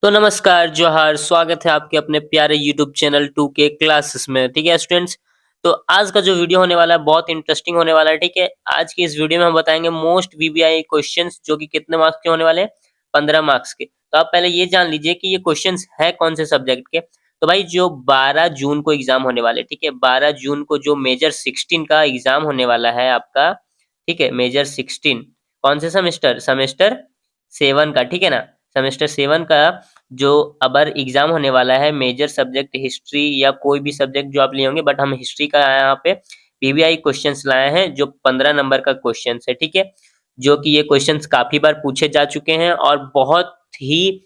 तो नमस्कार, जोहार, स्वागत है आपके अपने प्यारे यूट्यूब चैनल 2K क्लासेस में। ठीक है स्टूडेंट्स, तो आज का जो वीडियो होने वाला है बहुत इंटरेस्टिंग होने वाला है। ठीक है, आज की इस वीडियो में हम बताएंगे मोस्ट वीवीआई क्वेश्चंस, जो कि कितने मार्क्स के होने वाले हैं, 15 मार्क्स के। तो आप पहले ये जान लीजिए कि ये क्वेश्चंस है कौन से सब्जेक्ट के। तो भाई जो 12 जून को एग्जाम होने वाले, ठीक है, 12 जून को जो मेजर 16 का एग्जाम होने वाला है आपका, ठीक है, मेजर 16 कौन से सेमेस्टर, सेमेस्टर 7 का, ठीक है ना, सेमेस्टर 7 का जो अबर एग्जाम होने वाला है, मेजर सब्जेक्ट हिस्ट्री या कोई भी सब्जेक्ट जो आप लिए होंगे, बट हम हिस्ट्री का यहाँ पे वीवीआई क्वेश्चंस लाए हैं जो 15 नंबर का क्वेश्चंस है। ठीक है, जो कि ये क्वेश्चंस काफी बार पूछे जा चुके हैं और बहुत ही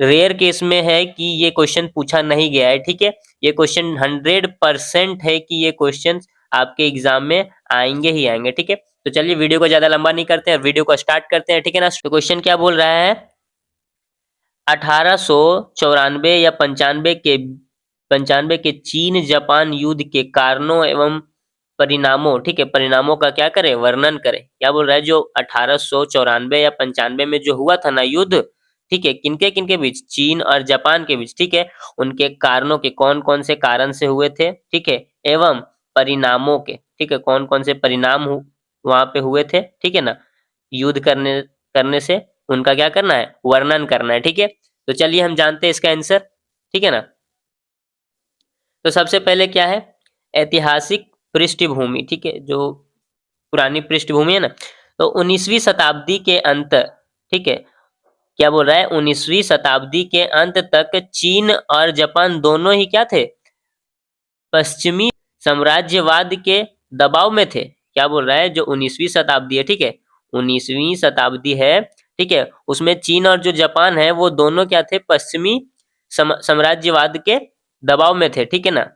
रेयर केस में है कि ये क्वेश्चन पूछा नहीं गया है। ठीक है, ये क्वेश्चन 100% है कि ये क्वेश्चन आपके एग्जाम में आएंगे ही आएंगे। ठीक है, तो चलिए वीडियो को ज्यादा लंबा नहीं करते हैं, वीडियो को स्टार्ट करते हैं। ठीक है ना, तो क्वेश्चन क्या बोल रहा है, 1894 या पंचानवे के चीन जापान युद्ध के कारणों एवं परिणामों, ठीक है, परिणामों का क्या करें, वर्णन करें। क्या बोल रहा है, जो 1894 या 95 में जो हुआ था ना युद्ध, ठीक है, किनके किनके बीच, चीन और जापान के बीच, ठीक है, उनके कारणों के, कौन कौन से कारण से हुए थे, ठीक है, एवं परिणामों के, ठीक है, कौन कौन से परिणाम वहां पे हुए थे, ठीक है ना, युद्ध करने करने से उनका क्या करना है, वर्णन करना है। ठीक है, तो चलिए हम जानते हैं इसका आंसर। ठीक है ना, तो सबसे पहले क्या है, ऐतिहासिक पृष्ठभूमि, ठीक है, जो पुरानी पृष्ठभूमि है ना, तो 19वीं शताब्दी के अंत, ठीक है, क्या बोल रहा है, 19वीं शताब्दी के अंत तक चीन और जापान दोनों ही क्या थे, पश्चिमी साम्राज्यवाद के दबाव में थे। क्या बोल रहा है, जो 19वीं शताब्दी है, ठीक है, 19वीं शताब्दी है, ठीक है, उसमें चीन और जो जापान है वो दोनों क्या थे, पश्चिमी साम्राज्यवाद के दबाव में थे। ठीक है ना,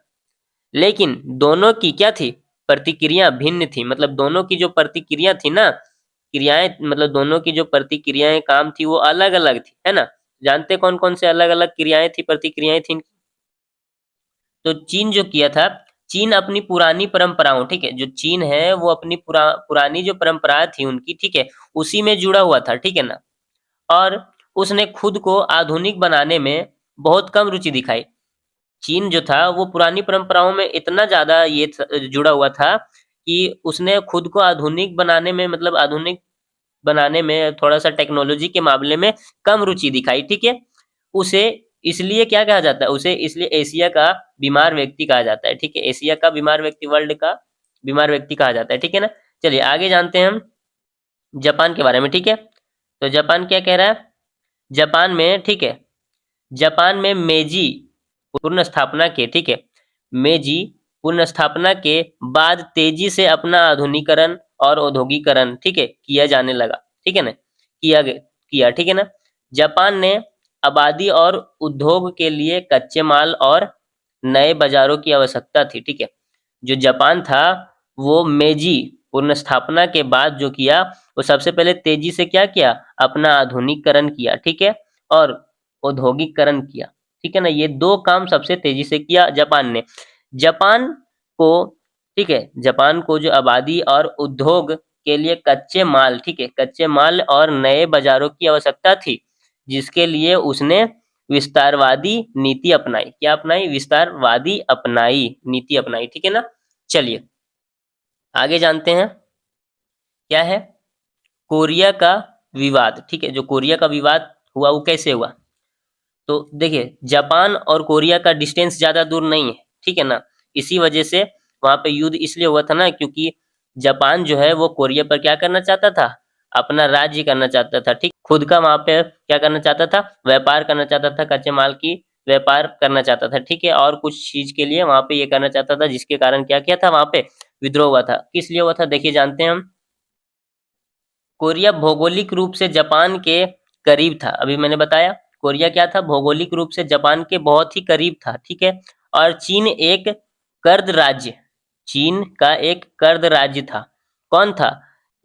लेकिन दोनों की क्या थी, प्रतिक्रिया भिन्न थी। मतलब दोनों की जो प्रतिक्रिया थी ना, क्रियाएं, मतलब दोनों की जो प्रतिक्रियाएं काम थी वो अलग अलग थी, है ना। जानते कौन कौन से अलग अलग क्रियाएं थी, प्रतिक्रियाएं थी। तो चीन जो किया था, चीन अपनी पुरानी परंपराओं, ठीक है, जो चीन है वो अपनी पुरानी जो परंपरा थी उनकी, ठीक है, उसी में जुड़ा हुआ था। ठीक है ना, और उसने खुद को आधुनिक बनाने में बहुत कम रुचि दिखाई। चीन जो था वो पुरानी परंपराओं में इतना ज्यादा ये जुड़ा हुआ था कि उसने खुद को आधुनिक बनाने में, मतलब आधुनिक बनाने में थोड़ा सा टेक्नोलॉजी के मामले में कम रुचि दिखाई। ठीक है, उसे इसलिए क्या कहा जाता है, उसे इसलिए एशिया का बीमार व्यक्ति कहा जाता है। ठीक है, एशिया का बीमार व्यक्ति, वर्ल्ड का बीमार व्यक्ति कहा जाता है। ठीक है ना, चलिए आगे जानते हैं हम जापान के बारे में। ठीक है, तो जापान क्या कह रहा है, जापान में, ठीक है, जापान में मेजी पूर्ण स्थापना के, ठीक है, मेजी पूर्ण स्थापना के बाद तेजी से अपना आधुनिकीकरण और औद्योगिकरण, ठीक है, किया जाने लगा। ठीक है ना, किया, ठीक है ना। जापान ने आबादी और उद्योग के लिए कच्चे माल और नए बाजारों की आवश्यकता थी। ठीक है, जो जापान था वो मेजी पूर्ण स्थापना के बाद जो किया, वो सबसे पहले तेजी से क्या किया, अपना आधुनिकीकरण किया, ठीक है, और औद्योगिकरण किया। ठीक है ना, ये दो काम सबसे तेजी से किया जापान ने। जापान को, ठीक है, जापान को जो आबादी और उद्योग के लिए कच्चे माल, ठीक है, कच्चे माल और नए बाजारों की आवश्यकता थी, जिसके लिए उसने विस्तारवादी नीति अपनाई। क्या अपनाई, विस्तारवादी अपनाई, नीति अपनाई। ठीक है ना, चलिए आगे जानते हैं क्या है, कोरिया का विवाद। ठीक है, जो कोरिया का विवाद हुआ वो कैसे हुआ, तो देखिए जापान और कोरिया का डिस्टेंस ज्यादा दूर नहीं है। ठीक है ना, इसी वजह से वहां पे युद्ध इसलिए हुआ था ना, क्योंकि जापान जो है वो कोरिया पर क्या करना चाहता था, अपना राज्य करना चाहता था। ठीक, खुद का वहां पे क्या करना चाहता था, व्यापार करना चाहता था, कच्चे माल की व्यापार करना चाहता था। ठीक है, और कुछ चीज के लिए वहां पे ये करना चाहता था, जिसके कारण क्या किया था, वहां पे विद्रोह हुआ था। किस लिए हुआ था, देखिए जानते हैं हम। कोरिया भौगोलिक रूप से जापान के करीब था, अभी मैंने बताया कोरिया क्या था, भौगोलिक रूप से जापान के बहुत ही करीब था। ठीक है, और चीन एक कर्द राज्य, चीन का एक कर्द राज्य था। कौन था,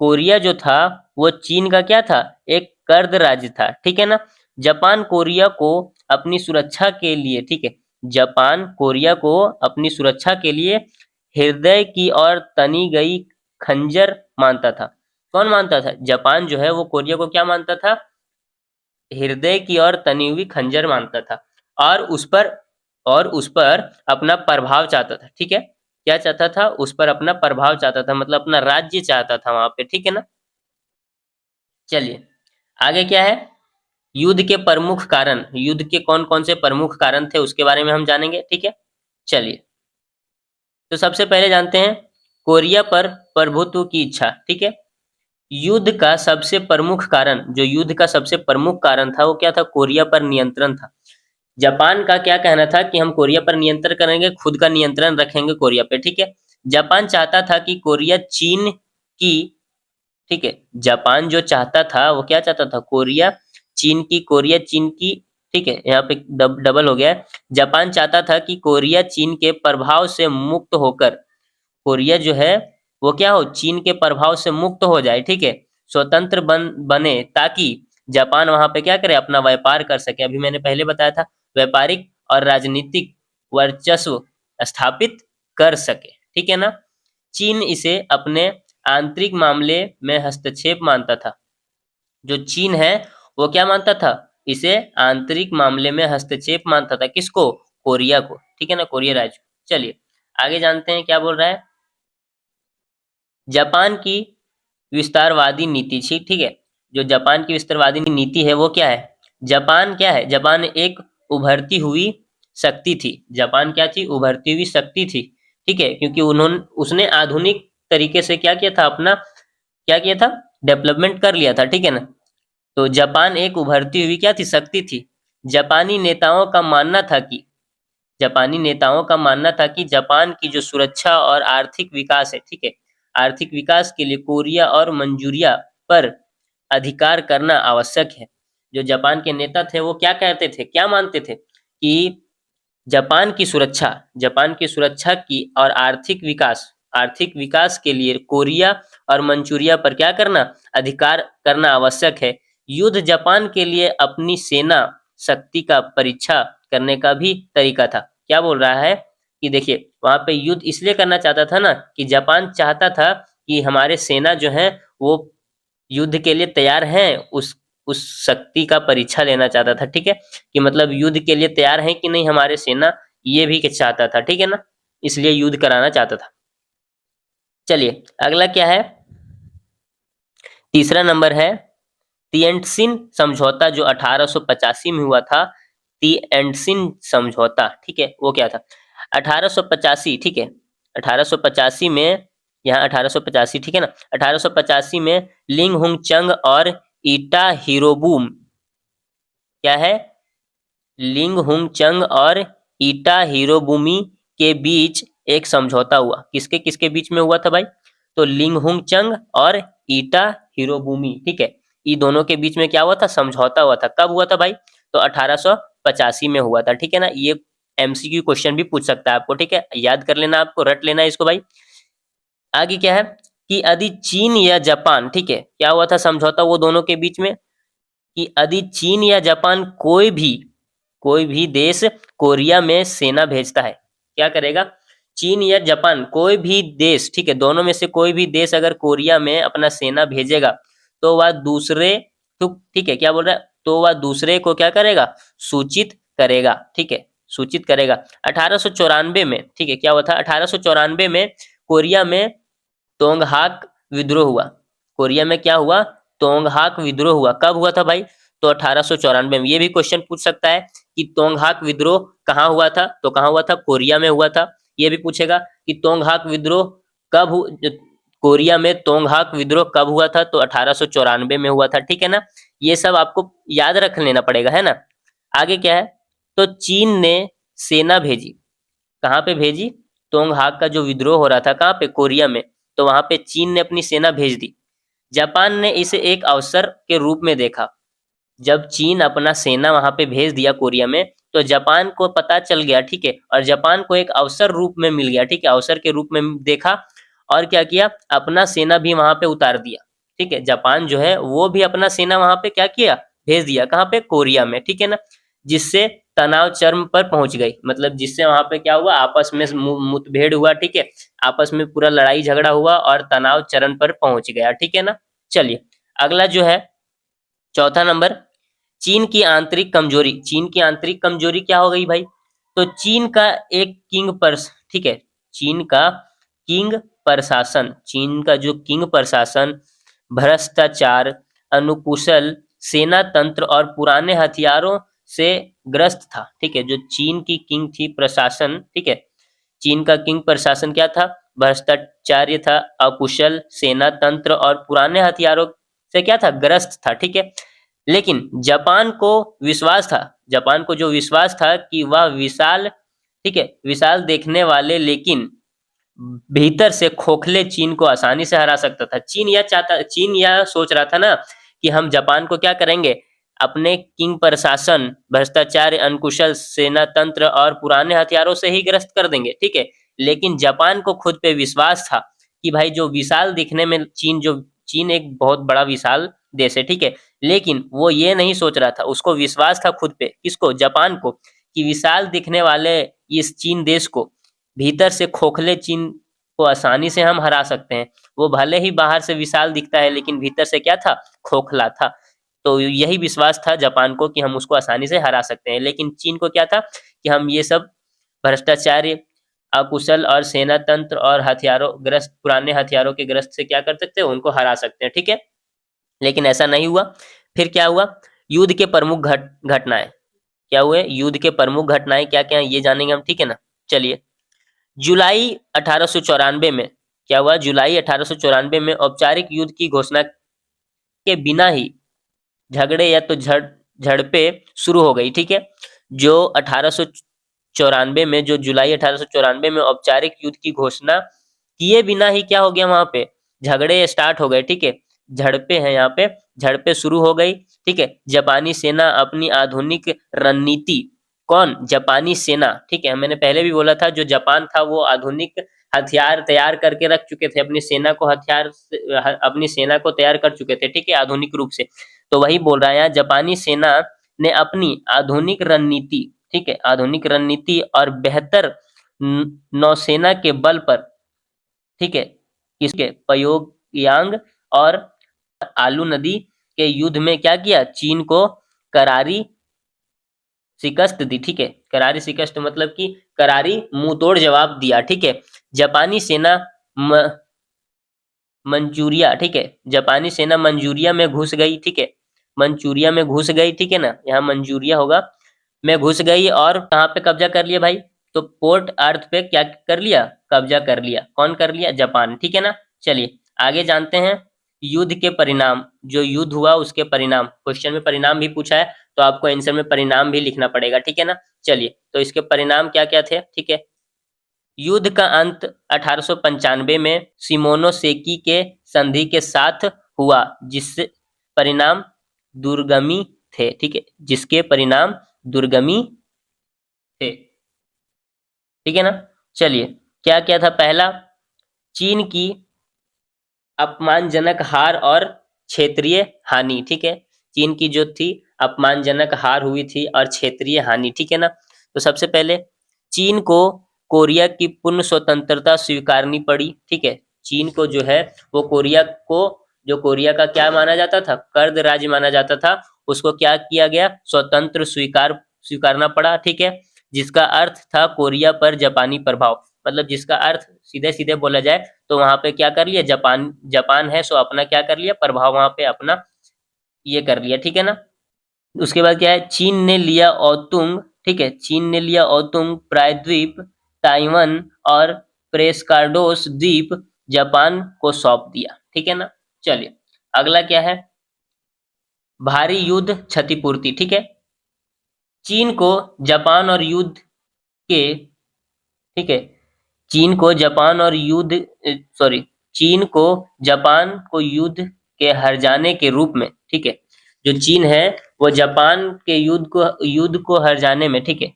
कोरिया जो था वो चीन का क्या था, एक कर्द राज्य था। ठीक है ना, जापान कोरिया को अपनी सुरक्षा के लिए, ठीक है, जापान कोरिया को अपनी सुरक्षा के लिए हृदय की और तनी गई खंजर मानता था। कौन मानता था, जापान जो है वो कोरिया को क्या मानता था, हृदय की ओर तनी हुई खंजर मानता था, और उस पर अपना प्रभाव चाहता था। ठीक है, क्या चाहता था? उस पर अपना प्रभाव चाहता था, मतलब अपना राज्य चाहता था वहां पे। ठीक है ना। चलिए आगे क्या है, युद्ध के प्रमुख कारण, युद्ध के कौन कौन से प्रमुख कारण थे उसके बारे में हम जानेंगे। ठीक है, चलिए तो सबसे पहले जानते हैं कोरिया पर प्रभुत्व की इच्छा। ठीक है, युद्ध का सबसे प्रमुख कारण, जो युद्ध का सबसे प्रमुख कारण था वो क्या था? कोरिया पर नियंत्रण था। जापान का क्या कहना था कि हम कोरिया पर नियंत्रण करेंगे, खुद का नियंत्रण रखेंगे कोरिया पे। ठीक है, जापान चाहता था कि कोरिया चीन की, ठीक है, जापान जो चाहता था वो क्या चाहता था? कोरिया चीन की, कोरिया चीन की। ठीक है, यहाँ पे डबल हो गया है। जापान चाहता था कि कोरिया चीन के प्रभाव से मुक्त होकर, कोरिया जो है वो क्या हो? चीन के प्रभाव से मुक्त हो जाए। ठीक है, स्वतंत्र बने, ताकि जापान वहां पे क्या करे? अपना व्यापार कर सके। अभी मैंने पहले बताया था, व्यापारिक और राजनीतिक वर्चस्व स्थापित कर सके। ठीक है ना। चीन इसे अपने आंतरिक मामले में हस्तक्षेप मानता था। जो चीन है वो क्या मानता था? इसे आंतरिक मामले में हस्तक्षेप मानता था। किसको? कोरिया को। ठीक है ना, कोरिया राज्य। चलिए आगे जानते हैं क्या बोल रहा है। जापान की विस्तारवादी नीति थी। ठीक है, जो जापान की विस्तारवादी नीति है वो क्या है? जापान क्या है? जापान एक उभरती हुई शक्ति थी। जापान क्या थी? उभरती हुई शक्ति थी। ठीक है, क्योंकि उन्होंने उसने आधुनिक तरीके से क्या किया था? अपना क्या किया था? डेवलपमेंट कर लिया था। ठीक है ना। तो जापान एक उभरती हुई क्या थी? शक्ति थी। जापानी नेताओं का मानना था कि जापानी नेताओं का मानना था कि जापान की जो सुरक्षा और आर्थिक विकास है, ठीक है, आर्थिक विकास के लिए कोरिया और मंचूरिया पर अधिकार करना आवश्यक है। जो जापान के नेता थे वो क्या कहते थे, क्या मानते थे कि जापान की सुरक्षा की और आर्थिक विकास के लिए कोरिया और मंचूरिया पर क्या करना? अधिकार करना आवश्यक है। युद्ध जापान के लिए अपनी सेना शक्ति का परीक्षा करने का भी तरीका था। क्या बोल रहा है कि देखिए वहां पे युद्ध इसलिए करना चाहता था ना कि जापान चाहता था कि हमारे सेना जो है वो युद्ध के लिए तैयार हैं, उस शक्ति का परीक्षा लेना चाहता था। ठीक है, कि मतलब युद्ध के लिए तैयार है कि नहीं हमारे सेना, ये भी चाहता था। ठीक है ना, इसलिए युद्ध कराना चाहता था। चलिए अगला क्या है, तीसरा नंबर है तिएंटसिन समझौता, जो 1885 में हुआ था। तिएंटसिन समझौता, ठीक है, वो क्या था? 1885, ठीक है, 1885 में, यहाँ 1885, ठीक है ना, 1885 में लिंग हुंग चंग और ईटा हिरोबूम, क्या है? लिंग हुंग चंग और ईटा हिरोबुमी के बीच एक समझौता हुआ। किसके किसके बीच में हुआ था भाई? तो लिंग हुंग चंग और ईटा हिरोबुमी, ठीक है, ये दोनों के बीच में क्या हुआ था? समझौता हुआ था। कब हुआ था भाई? तो 1885 में हुआ था। ठीक है ना, ये एमसीक्यू क्वेश्चन भी पूछ सकता है आपको। ठीक है, याद कर लेना, आपको रट लेना इसको भाई। आगे क्या है कि यदि चीन या जापान, ठीक है, क्या हुआ था समझौता वो दोनों के बीच में कि यदि चीन या जापान कोई भी देश कोरिया में सेना भेजता है, क्या करेगा? चीन या जापान कोई भी देश, ठीक है, दोनों में से कोई भी देश अगर कोरिया में अपना सेना भेजेगा तो वह दूसरे, तो ठीक है, क्या बोल रहा है? तो वह दूसरे को क्या करेगा? सूचित करेगा। ठीक है, सूचित करेगा। 1894 में, ठीक है, क्या हुआ था? 1894 में कोरिया में तोंगहाक विद्रोह हुआ। कोरिया में क्या हुआ? तोंगहाक विद्रोह हुआ। कब हुआ था भाई? तो 1894 में। ये भी क्वेश्चन पूछ सकता है कि तोंगहाक विद्रोह कहाँ हुआ था? तो कहाँ हुआ था? कोरिया में हुआ था। ये भी पूछेगा कि तोंगहाक विद्रोह कोरिया में तोंगहाक विद्रोह कब हुआ था? तो 1894 में हुआ था। ठीक है ना, ये सब आपको याद रख लेना पड़ेगा, है ना। आगे क्या है, तो चीन ने सेना भेजी। कहाँ पे भेजी? तोंगहाक का जो विद्रोह हो रहा था, कहाँ पे? कोरिया में। तो वहां पे चीन ने अपनी सेना भेज दी। जापान ने इसे एक अवसर के रूप में देखा। जब चीन अपना सेना वहां पे भेज दिया कोरिया में, तो जापान को पता चल गया, ठीक है, और जापान को एक अवसर रूप में मिल गया, ठीक है, अवसर के रूप में देखा, और क्या किया? अपना सेना भी वहां पे उतार दिया। ठीक है, जापान जो है वो भी अपना सेना वहां पे क्या किया? भेज दिया। कहाँ पे? कोरिया में। ठीक है ना, जिससे तनाव चरम पर पहुंच गई, मतलब जिससे वहां पे क्या हुआ? आपस में मुठभेड़ हुआ। ठीक है, आपस में पूरा लड़ाई झगड़ा हुआ और तनाव चरम पर पहुंच गया। ठीक है ना। चलिए अगला जो है, चौथा नंबर, चीन की आंतरिक कमजोरी, चीन की आंतरिक कमजोरी क्या हो गई भाई? तो चीन का एक ठीक है, चीन का किंग प्रशासन, चीन का जो किंग प्रशासन भ्रष्टाचार, अनुकुशल सेना तंत्र और पुराने हथियारों से ग्रस्त था। ठीक है, जो चीन की किंग थी प्रशासन, ठीक है, चीन का किंग प्रशासन क्या था? भ्रष्टाचार्य था, अकुशल सेना तंत्र और पुराने हथियारों से क्या था? ग्रस्त था। ठीक है, लेकिन जापान को विश्वास था, जापान को जो विश्वास था कि वह विशाल, ठीक है, विशाल देखने वाले लेकिन भीतर से खोखले चीन को आसानी से हरा सकता था। चीन यह सोच रहा था ना कि हम जापान को क्या करेंगे, अपने किंग प्रशासन, भ्रष्टाचार, अनकुशल सेना तंत्र और पुराने हथियारों से ही ग्रस्त कर देंगे। ठीक है, लेकिन जापान को खुद पे विश्वास था कि भाई जो विशाल दिखने में चीन एक बहुत बड़ा विशाल देश है। ठीक है, लेकिन वो ये नहीं सोच रहा था, उसको विश्वास था खुद पे, किसको? जापान को, कि विशाल दिखने वाले इस चीन देश को भीतर से खोखले चीन को आसानी से हम हरा सकते हैं। वो भले ही बाहर से विशाल दिखता है लेकिन भीतर से क्या था? खोखला था। तो यही विश्वास था जापान को कि हम उसको आसानी से हरा सकते हैं। लेकिन चीन को क्या था कि हम ये सब भ्रष्टाचार, अकुशल और सेना तंत्र और हथियारों ग्रस्त, पुराने हथियारों के ग्रस्त से क्या कर सकते हैं? उनको हरा सकते हैं। ठीक है, लेकिन ऐसा नहीं हुआ। फिर क्या हुआ? युद्ध के प्रमुख घटनाएं क्या हुए? युद्ध के प्रमुख घटनाएं क्या क्या ये जानेंगे हम। ठीक है ना, चलिए। जुलाई 1894 में क्या हुआ? जुलाई 1894 में औपचारिक युद्ध की घोषणा के बिना ही झगड़े या तो झड़पे शुरू हो गई। ठीक है, जो 1894 में, जो जुलाई 1894 में औपचारिक युद्ध की घोषणा किए बिना ही क्या हो गया? वहां पे झगड़े स्टार्ट हो गए। ठीक है, झड़पे हैं यहाँ पे, झड़पे शुरू हो गई। ठीक है, जापानी सेना अपनी आधुनिक रणनीति, कौन? जापानी सेना। ठीक है, मैंने पहले भी बोला था जो जापान था वो आधुनिक हथियार तैयार करके रख चुके थे, अपनी सेना को अपनी सेना को तैयार कर चुके थे। ठीक है, आधुनिक रूप से। तो वही बोल रहा है यहाँ, जापानी सेना ने अपनी आधुनिक रणनीति, ठीक है, आधुनिक रणनीति और बेहतर नौसेना के बल पर, ठीक है, किसके? पयोंगयांग और आलू नदी के युद्ध में क्या किया? चीन को करारी शिकस्त दी। ठीक है, करारी शिकस्त मतलब कि करारी मुंह तोड़ जवाब दिया। ठीक है, जापानी सेना मंचूरिया, ठीक है, जापानी सेना मंचूरिया में घुस गई। ठीक है, मंचूरिया में घुस गई। ठीक है ना, यहाँ मंचूरिया होगा, में घुस गई और कहाँ पे कब्जा कर लिया भाई? तो पोर्ट अर्थ पे क्या कर लिया? कब्जा कर लिया। कौन कर लिया? जापान। ठीक है ना, चलिए आगे जानते हैं युद्ध के परिणाम। जो युद्ध हुआ उसके परिणाम, क्वेश्चन में परिणाम भी पूछा है तो आपको आंसर में परिणाम भी लिखना पड़ेगा। ठीक है ना, चलिए तो इसके परिणाम क्या क्या थे। ठीक है, युद्ध का अंत 1895 में शिमोनोसेकी के संधि के साथ हुआ, जिससे परिणाम दुर्गमी थे। ठीक है, जिसके परिणाम दुर्गमी थे। ठीक है ना, चलिए क्या क्या था? पहला, चीन की अपमानजनक हार और क्षेत्रीय हानि। ठीक है, चीन की जो थी अपमानजनक हार हुई थी और क्षेत्रीय हानि। ठीक है ना, तो सबसे पहले चीन को कोरिया की पूर्ण स्वतंत्रता स्वीकारनी पड़ी। ठीक है, चीन को जो है वो कोरिया को, जो कोरिया का क्या माना जाता था? कर्द राज्य माना जाता था, उसको क्या किया गया? स्वतंत्र स्वीकारना पड़ा। ठीक है, जिसका अर्थ था कोरिया पर जापानी प्रभाव, मतलब जिसका अर्थ सीधे सीधे बोला जाए तो वहां पे क्या कर लिया? जापान, जापान है सो अपना क्या कर लिया? प्रभाव वहां पे अपना ये कर लिया। ठीक है ना, उसके बाद क्या है? चीन ने लिया ओतुंग, ठीक है, चीन ने लिया ओतुंग प्रायद्वीप, ताइवान और प्रेस्कार्डोस द्वीप जापान को सौंप दिया। ठीक है ना, चलिए अगला क्या है? भारी युद्ध क्षतिपूर्ति। ठीक है, चीन को जापान और युद्ध के, ठीक है, चीन को जापान और युद्ध, सॉरी, चीन को जापान को युद्ध के हर जाने के रूप में, ठीक है, जो चीन है वो जापान के युद्ध को हर जाने में, ठीक है,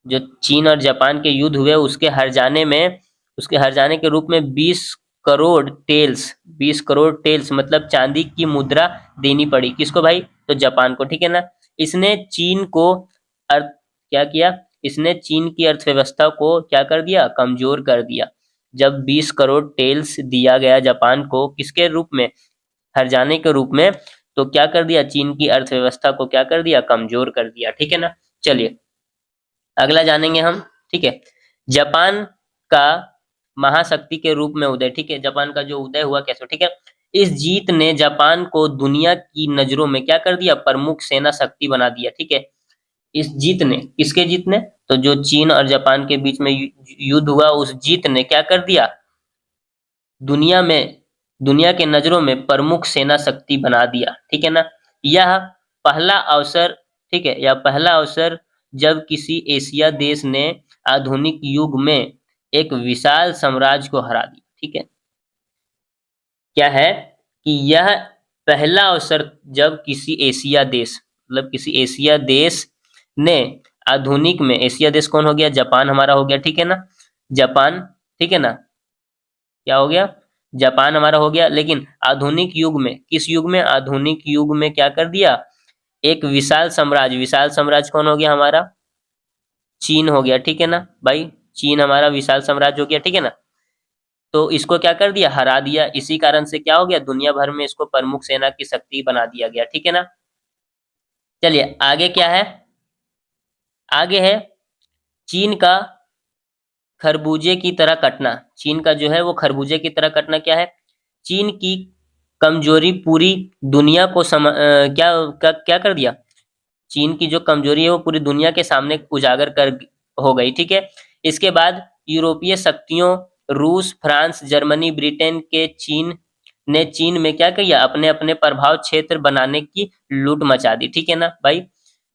जो चीन और जापान के युद्ध हुए उसके हर जाने में, उसके हर जाने के रूप में 20 करोड़ टेल्स, 20 करोड़ टेल्स मतलब चांदी की मुद्रा देनी पड़ी। किसको भाई? तो जापान को। ठीक है ना, इसने चीन को अर्थ क्या किया? इसने चीन की अर्थव्यवस्था को क्या कर दिया? कमजोर कर दिया। जब 20 करोड़ टेल्स दिया गया जापान को, किसके रूप में? हर जाने के रूप में, तो क्या कर दिया, चीन की अर्थव्यवस्था को क्या कर दिया, कमजोर कर दिया। ठीक है ना। चलिए अगला जानेंगे हम। ठीक है, जापान का महाशक्ति के रूप में उदय। ठीक है, जापान का जो उदय हुआ कैसे। ठीक है, इस जीत ने जापान को दुनिया की नजरों में क्या कर दिया, प्रमुख सेना शक्ति बना दिया। ठीक है, इस जीत ने, किसके जीत ने, तो जो चीन और जापान के बीच में युद्ध हुआ, उस जीत ने क्या कर दिया, दुनिया में, दुनिया के नजरों में प्रमुख सेना शक्ति बना दिया। ठीक है ना। यह पहला अवसर, ठीक है, यह पहला अवसर जब किसी एशिया देश ने आधुनिक युग में एक विशाल साम्राज्य को हरा दिया। ठीक है, क्या है कि यह पहला अवसर जब किसी एशिया देश, मतलब किसी एशिया देश ने आधुनिक में, एशिया देश कौन हो गया, जापान हमारा हो गया। ठीक है ना, जापान। ठीक है ना, क्या हो गया, जापान हमारा हो गया। लेकिन आधुनिक युग में, किस युग में, आधुनिक युग में क्या कर दिया, एक विशाल साम्राज्य, विशाल साम्राज्य कौन हो गया हमारा, चीन हो गया। ठीक है ना भाई, चीन हमारा विशाल साम्राज्य हो गया। ठीक है ना, तो इसको क्या कर दिया, हरा दिया। इसी कारण से क्या हो गया, दुनिया भर में इसको प्रमुख सेना की शक्ति बना दिया गया। ठीक है ना। चलिए आगे क्या है, आगे है चीन का खरबूजे की तरह कटना। चीन का जो है वो खरबूजे की तरह कटना क्या है, चीन की कमजोरी पूरी दुनिया को क्या कर दिया, चीन की जो कमजोरी है वो पूरी दुनिया के सामने उजागर कर हो गई। ठीक है, इसके बाद यूरोपीय शक्तियों, रूस, फ्रांस, जर्मनी, ब्रिटेन के चीन ने चीन में क्या किया, अपने अपने प्रभाव क्षेत्र बनाने की लूट मचा दी। ठीक है ना भाई,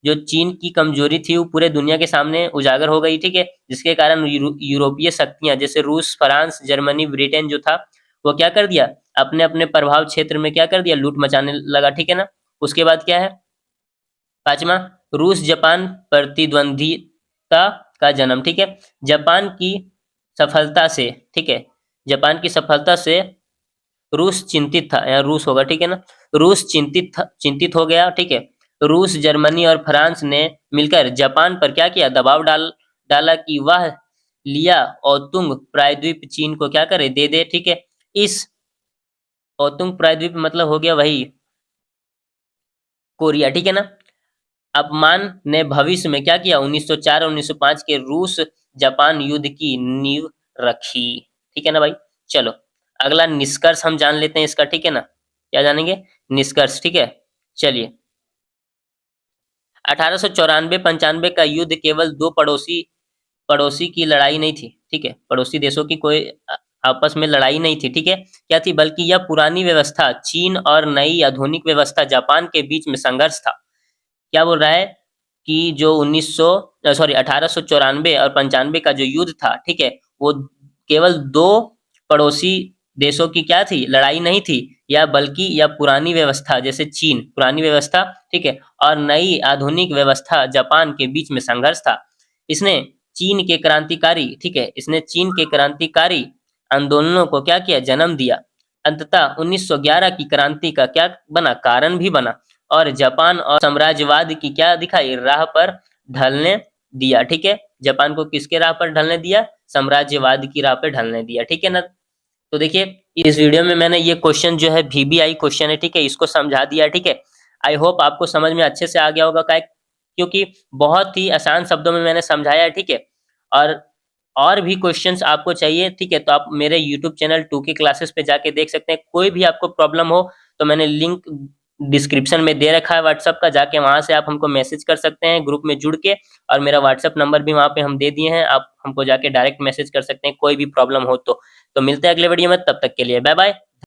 जो चीन की कमजोरी थी वो पूरे दुनिया के सामने उजागर हो गई। ठीक है, जिसके कारण यूरोपीय शक्तियां जैसे रूस, फ्रांस, जर्मनी, ब्रिटेन जो था, वो क्या कर दिया, अपने अपने प्रभाव क्षेत्र में क्या कर दिया, लूट मचाने लगा। ठीक है ना। उसके बाद क्या है, पांचवा, रूस जापान प्रतिद्वंद्विता का जन्म। ठीक है, जापान की सफलता से, ठीक है, जापान की सफलता से रूस चिंतित था, यहाँ रूस होगा। ठीक है ना, रूस चिंतित था, चिंतित हो गया। ठीक है, रूस, जर्मनी और फ्रांस ने मिलकर जापान पर क्या किया, दबाव डाला कि वह लिया ओतुंग प्रायद्वीप चीन को क्या करे, दे दे। ठीक है, इस ओतुंग प्रायद्वीप मतलब हो गया वही कोरिया। ठीक है ना। अपमान ने भविष्य में क्या किया, 1904 और 1905 के रूस जापान युद्ध की नींव रखी। ठीक है ना भाई। चलो अगला निष्कर्ष हम जान लेते हैं इसका। ठीक है ना, क्या जानेंगे, निष्कर्ष। ठीक है, चलिए 1894-95 का युद्ध केवल दो पड़ोसी पड़ोसी की लड़ाई नहीं थी। ठीक है, पड़ोसी देशों की कोई आपस में लड़ाई नहीं थी। ठीक है, क्या थी, बल्कि यह पुरानी व्यवस्था चीन और नई आधुनिक व्यवस्था जापान के बीच में संघर्ष था। क्या बोल रहा है कि जो 1894 और 95 का जो युद्ध था, ठीक है, वो केवल दो पड़ोसी देशों की क्या थी, लड़ाई नहीं थी, या बल्कि यह पुरानी व्यवस्था जैसे चीन, पुरानी व्यवस्था, ठीक है, और नई आधुनिक व्यवस्था जापान के बीच में संघर्ष था। इसने चीन के क्रांतिकारी, ठीक है, इसने चीन के क्रांतिकारी आंदोलनों को क्या किया, जन्म दिया। अंततः 1911 की क्रांति का क्या बना, कारण भी बना, और जापान और साम्राज्यवाद की क्या दिखाई, राह पर ढलने दिया। ठीक है, जापान को किसके राह पर ढलने दिया, साम्राज्यवाद की राह पर ढलने दिया। ठीक है ना। तो देखिए इस वीडियो में मैंने ये क्वेश्चन जो है VBI क्वेश्चन है, ठीक है, इसको समझा दिया। ठीक है, आई होप आपको समझ में अच्छे से आ गया होगा, क्योंकि बहुत ही आसान शब्दों में मैंने समझाया है। ठीक है, और भी क्वेश्चंस आपको चाहिए, ठीक है, तो आप मेरे यूट्यूब चैनल 2K क्लासेस पे जाके देख सकते हैं। कोई भी आपको प्रॉब्लम हो तो मैंने लिंक डिस्क्रिप्शन में दे रखा है व्हाट्सअप का, जाके वहां से आप हमको मैसेज कर सकते हैं ग्रुप में जुड़ के, और मेरा व्हाट्सअप नंबर भी वहां पे हम दे दिए हैं, आप हमको जाके डायरेक्ट मैसेज कर सकते हैं कोई भी प्रॉब्लम हो तो मिलते हैं अगले वीडियो में, तब तक के लिए बाय बाय।